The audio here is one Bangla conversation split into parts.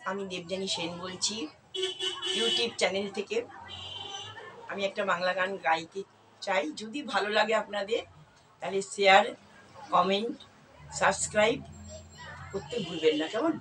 আমি দেবযানী সেন বলছি ইউটিউব চ্যানেল থেকে। আমি একটা বাংলা গান গাইতে চাই। যদি ভালো লাগে আপনাদের তাহলে শেয়ার, কমেন্ট, সাবস্ক্রাইব করতে ভুলবেন না, কেমন?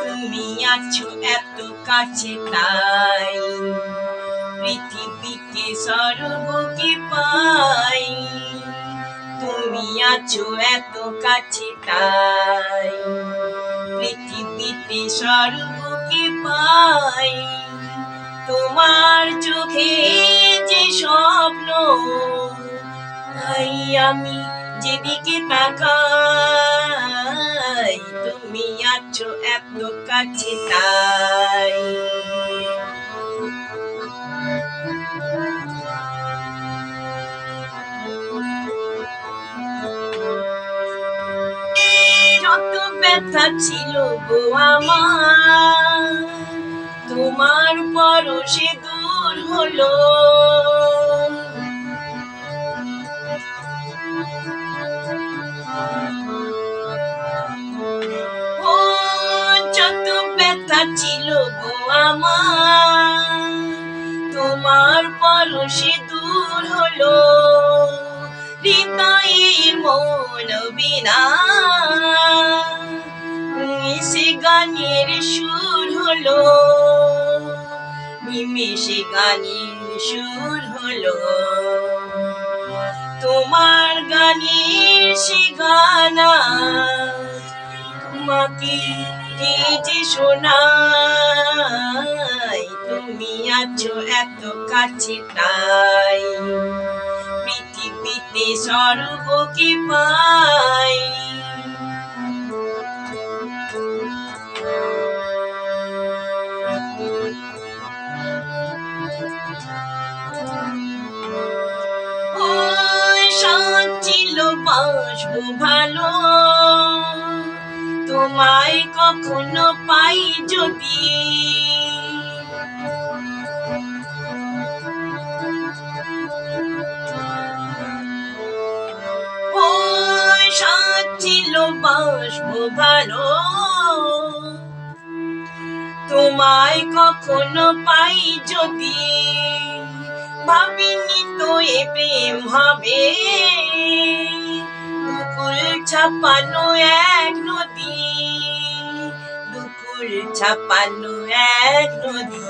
তুমি আছো এত কাছে তাই পৃথিবীকে স্বর্গকে পাই। তুমি আছো এত কাছে তাই পৃথিবীতে স্বর্গকে পাই। তোমার চোখে যে স্বপ্ন তাই আমি যেদিকে তাকাই। তুমি আছো এত কাছে তাই। যত ব্যথা ছিল গো আমার তোমার পরশে দূর হলো। ও যত ব্যথা ছিল গো আমার তোমার পরশে দূর হলো। হৃদয়ের মন বিনা মিশে গানের সুর হলো। মিশে গানের সুর হলো। তোমার গানের সে গানা তোমাকে যে শোনাই। তুমি আছো এত কাছে তাই পৃথিবীতে স্বর্গকে পাই। ছিল বাসবো ভালো তোমায় কখনো পাই যদি। ও ছিল বাসবো ভালো তোমায় কখনো পাই যদি। ভাবিনি তো এ প্রেম হবে দুকুল ছাপানো এক নদী। দুকুল ছাপানো এক নদী।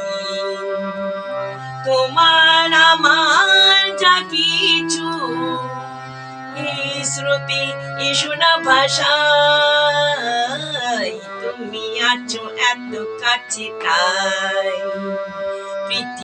তোমার আমার যা কিছু এই স্রোতে এ শোনা ভাষায়। তুমি আছো এত কাছে তাই